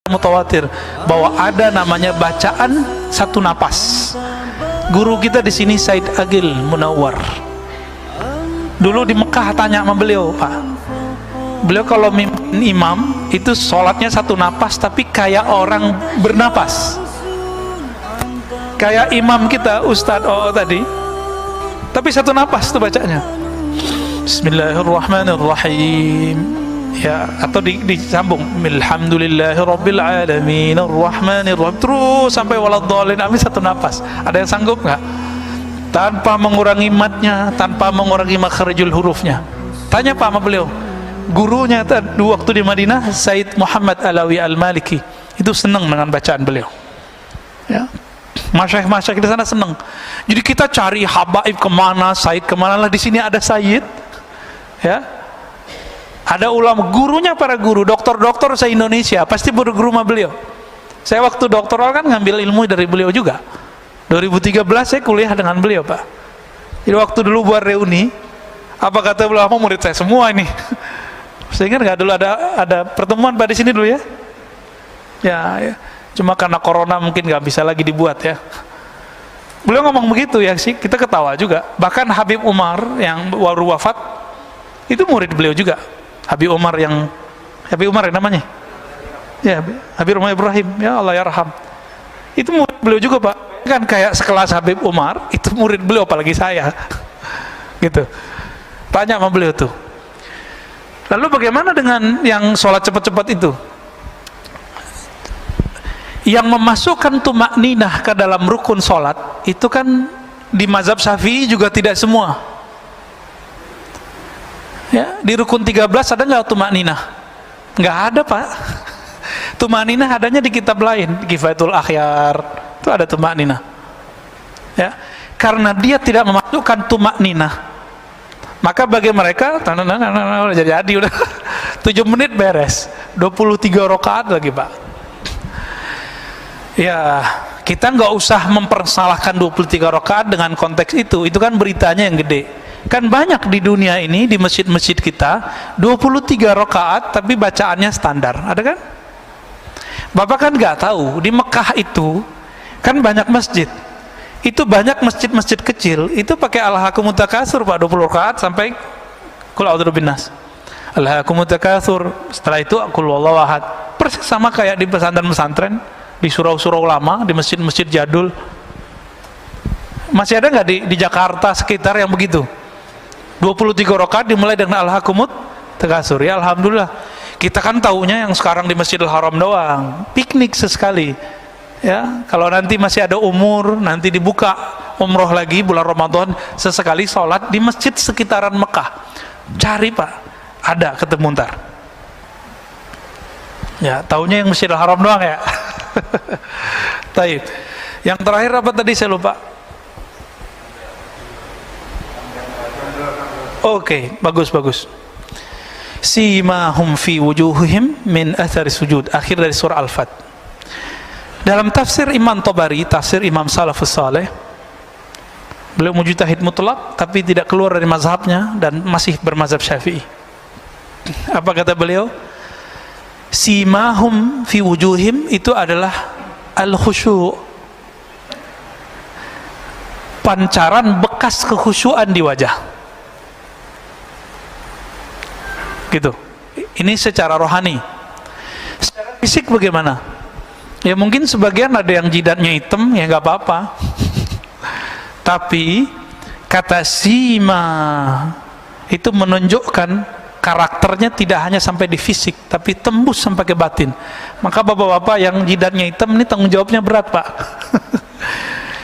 mutawatir bahwa ada namanya bacaan satu napas. Guru kita di sini Said Agil Munawar. Dulu di Mekah tanya sama beliau, Pak. Beliau kalau imam itu sholatnya satu napas, tapi kayak orang bernapas. Kayak imam kita Ustadz tadi, tapi satu napas tuh bacanya. Bismillahirrahmanirrahim. Ya, atau disambung alhamdulillahirabbil alamin arrahmanirrahim terus sampai waladhdallin, amin, satu napas. Ada yang sanggup nggak? Tanpa mengurangi matnya, tanpa mengurangi makharijul hurufnya. Tanya Pak sama beliau. Gurunya dulu waktu di Madinah, Said Muhammad Alawi Al-Maliki, itu senang dengan bacaan beliau. Ya, masyayikh di sana senang. Jadi kita cari habaib kemana, Said kemana, lah di sini ada Said. Ya, ada ulama, gurunya para guru, dokter-dokter se-Indonesia pasti berguru sama beliau. Saya waktu doktoral kan ngambil ilmu dari beliau juga. 2013 saya kuliah dengan beliau, Pak. Jadi waktu dulu buat reuni, apa kata beliau, murid saya semua ini. Saya ingat nggak dulu ada pertemuan Pak di sini dulu ya? Ya, cuma karena corona mungkin nggak bisa lagi dibuat ya. Beliau ngomong begitu ya sih, kita ketawa juga. Bahkan Habib Umar yang baru wafat itu murid beliau juga. Habib Umar yang namanya, ya Habib Umar Ibrahim, ya Allah yarham, itu murid beliau juga Pak. Kan kayak sekelas Habib Umar itu murid beliau, apalagi saya gitu. Tanya sama beliau tuh, lalu bagaimana dengan yang sholat cepat-cepat itu, yang memasukkan tumakninah ke dalam rukun sholat? Itu kan di mazhab Syafi'i juga tidak semua. Ya, di rukun 13 ada nggak tumakninah? Nggak ada Pak. Tumakninah adanya di kitab lain, Kifayatul Akhyar itu ada tumakninah. Ya, karena dia tidak memasukkan tumakninah, maka bagi mereka udah jadi udah 7 menit beres, 23 rakaat lagi Pak. Ya, kita nggak usah mempersalahkan 23 rakaat dengan konteks itu kan beritanya yang gede. Kan banyak di dunia ini, di masjid-masjid kita 23 rakaat tapi bacaannya standar, ada kan? Bapak kan nggak tahu, di Mekah itu kan banyak masjid, itu banyak masjid-masjid kecil itu pakai alhaakumut takatsur Pak, 20 rakaat sampai qul a'udzu binnas, alhaakumut takatsur, setelah itu qul huwallahu ahad. Persis sama kayak di pesantren-pesantren, di surau-surau lama, di masjid-masjid jadul. Masih ada nggak di Jakarta sekitar yang begitu? 23 rakaat dimulai dengan alhaakumut takatsur. Ya alhamdulillah. Kita kan taunya yang sekarang di Masjidil Haram doang, piknik sesekali. Ya, kalau nanti masih ada umur, nanti dibuka umroh lagi bulan Ramadan, sesekali sholat di masjid sekitaran Mekah. Cari Pak, ada ketemu ntar. Ya, taunya yang Masjidil Haram doang ya. Taib. Yang terakhir apa tadi saya lupa. Oke, bagus. Simahum fi wujuhihim min athari sujud, akhir dari surah Al-Fat. Dalam tafsir Imam Tabari, tafsir Imam Salafus Saleh, beliau mujtahid mutlak tapi tidak keluar dari mazhabnya dan masih bermazhab Syafi'i. Apa kata beliau? Simahum fi wujuhim itu adalah al-khusyu', pancaran bekas kekhusyuan di wajah. Gitu. Ini secara rohani. Secara fisik bagaimana? Ya mungkin sebagian ada yang jidatnya hitam, ya nggak apa-apa. Tapi kata sima itu menunjukkan karakternya tidak hanya sampai di fisik, tapi tembus sampai ke batin. Maka bapak-bapak yang jidatnya hitam ini tanggung jawabnya berat Pak.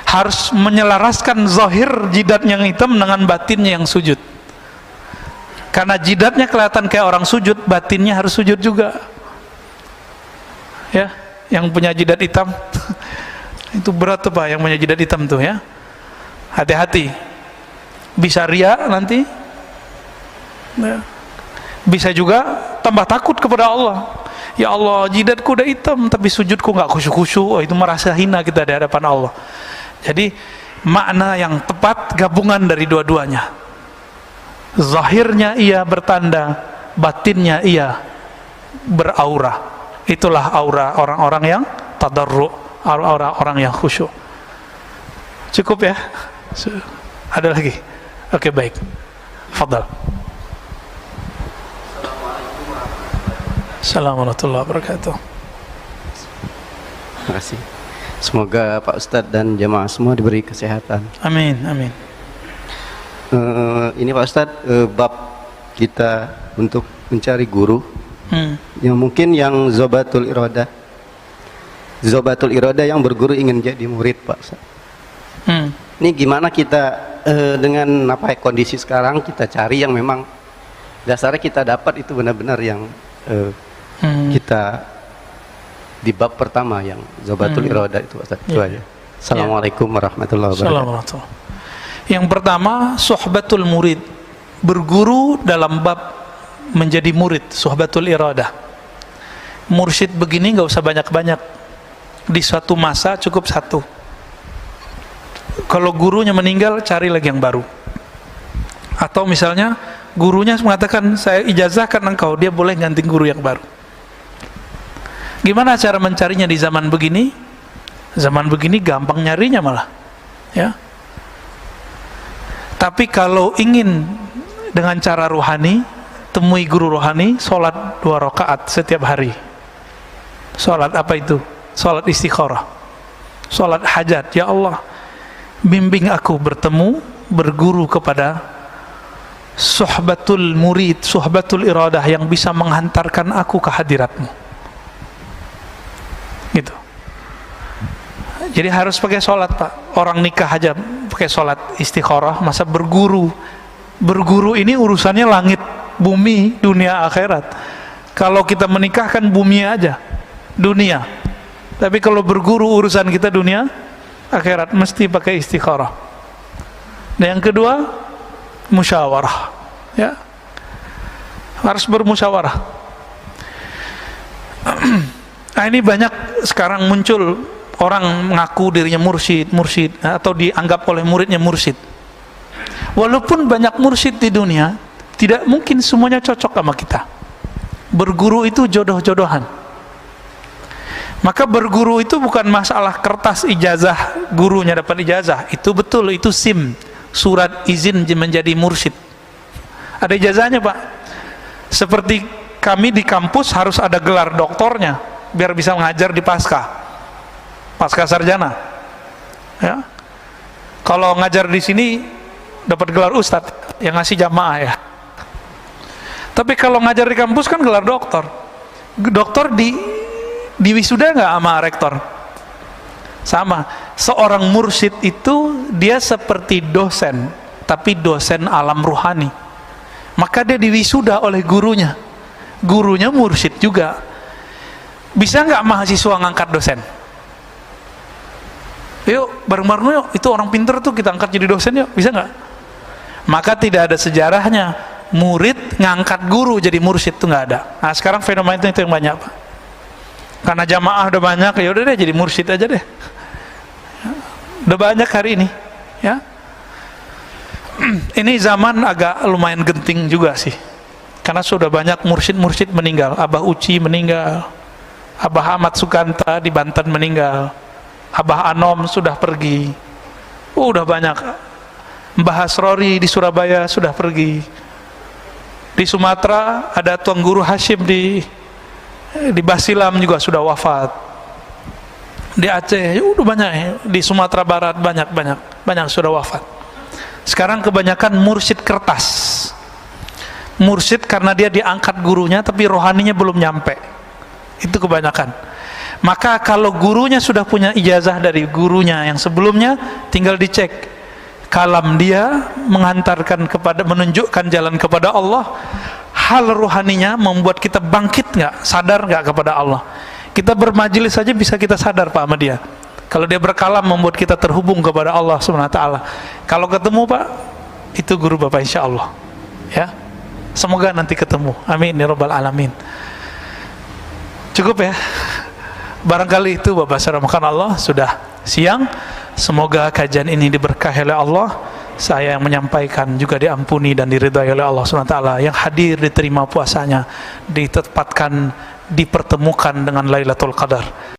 Harus menyelaraskan zahir jidatnya yang hitam dengan batinnya yang sujud. Karena jidatnya kelihatan kayak orang sujud, batinnya harus sujud juga. Ya, yang punya jidat hitam itu berat tuh Pak, yang punya jidat hitam tuh ya. Hati-hati. Bisa ria nanti. Ya. Bisa juga tambah takut kepada Allah. Ya Allah, jidatku udah hitam tapi sujudku nggak khusyuk-khusyuk. Itu merasa hina kita di hadapan Allah. Jadi makna yang tepat gabungan dari dua-duanya. Zahirnya ia bertanda, batinnya ia beraura. Itulah aura orang-orang yang tadarru, aura orang yang khusyuk. Cukup ya? Ada lagi? Oke, baik. Fadal. Assalamualaikum warahmatullahi wabarakatuh. Terima kasih. Semoga Pak Ustadz dan jemaah semua diberi kesehatan. Amin, amin. Ini Pak Ustadz, bab kita untuk mencari guru yang mungkin yang zobatul iroda yang berguru ingin jadi murid, Pak Ustadz. Ini gimana kita dengan kondisi sekarang kita cari yang memang dasarnya kita dapat itu benar-benar yang kita di bab pertama yang zobatul iroda itu, Ustaz. Itu aja. Assalamualaikum warahmatullahi wabarakatuh. Yang pertama, suhbatul murid, berguru dalam bab menjadi murid, suhbatul iroda. Mursyid begini nggak usah banyak-banyak, di suatu masa cukup satu. Kalau gurunya meninggal, cari lagi yang baru. Atau misalnya gurunya mengatakan, saya ijazahkan engkau, dia boleh ganti guru yang baru. Gimana cara mencarinya di zaman begini? Zaman begini gampang nyarinya malah, ya. Tapi kalau ingin dengan cara rohani, temui guru rohani, sholat 2 rakaat setiap hari. Sholat apa itu? Sholat istikharah, sholat hajat. Ya Allah, bimbing aku berguru kepada suhbatul murid, suhbatul iradah yang bisa menghantarkan aku ke hadiratmu. Gitu. Jadi harus pakai sholat, Pak. Orang nikah aja pakai sholat istikharah, masa berguru? Berguru ini urusannya langit, bumi, dunia, akhirat. Kalau kita menikah kan bumi aja, dunia. Tapi kalau berguru urusan kita dunia, akhirat, mesti pakai istikharah. Dan yang kedua, musyawarah, ya. Harus bermusyawarah. Nah, ini banyak sekarang muncul orang mengaku dirinya mursyid atau dianggap oleh muridnya mursyid. Walaupun banyak mursyid di dunia, tidak mungkin semuanya cocok sama kita. Berguru itu jodoh-jodohan. Maka berguru itu bukan masalah kertas ijazah, gurunya dapat ijazah. Itu betul, itu SIM, surat izin menjadi mursyid. Ada ijazahnya, Pak. Seperti kami di kampus harus ada gelar doktornya biar bisa mengajar di pasca sarjana, ya. Kalau ngajar di sini dapat gelar ustadz yang ngasih jamaah, ya. Tapi kalau ngajar di kampus kan gelar doktor. Doktor di wisuda nggak sama rektor? Sama. Seorang mursyid itu dia seperti dosen, tapi dosen alam ruhani. Maka dia diwisuda oleh gurunya. Gurunya mursyid juga. Bisa nggak mahasiswa ngangkat dosen? Yuk bareng-bareng yuk, itu orang pinter tuh kita angkat jadi dosen yuk, bisa nggak? Maka tidak ada sejarahnya murid ngangkat guru jadi mursyid, itu nggak ada. Nah sekarang fenomena itu yang banyak, Pak. Karena jamaah udah banyak, ya udah deh jadi mursyid aja deh. Udah banyak hari ini, ya. Ini zaman agak lumayan genting juga sih, karena sudah banyak mursyid meninggal. Abah Uci meninggal, Abah Ahmad Sukanta di Banten meninggal, Abah Anom sudah pergi, udah banyak. Mbah Hasrori di Surabaya sudah pergi. Di Sumatera ada Tuan Guru Hashim di Basilam juga sudah wafat. Di Aceh udah banyak, di Sumatera Barat banyak sudah wafat. Sekarang kebanyakan mursyid kertas. Mursyid karena dia diangkat gurunya tapi rohaninya belum nyampe. Itu kebanyakan. Maka kalau gurunya sudah punya ijazah dari gurunya yang sebelumnya, tinggal dicek kalam dia menghantarkan kepada, menunjukkan jalan kepada Allah. Hal rohaninya membuat kita bangkit nggak, sadar nggak kepada Allah. Kita bermajelis saja bisa kita sadar, Pak, sama dia. Kalau dia berkalam membuat kita terhubung kepada Allah Subhanahu wa taala. Kalau ketemu, Pak, itu guru Bapak insya Allah, ya. Semoga nanti ketemu. Amin ya rabbal alamin. Cukup ya. Barangkali itu Bapak Saramakan Allah, sudah siang. Semoga kajian ini diberkahi oleh Allah. Saya yang menyampaikan juga diampuni dan diridhai oleh Allah SWT. Yang hadir diterima puasanya, ditempatkan dipertemukan dengan Lailatul Qadar.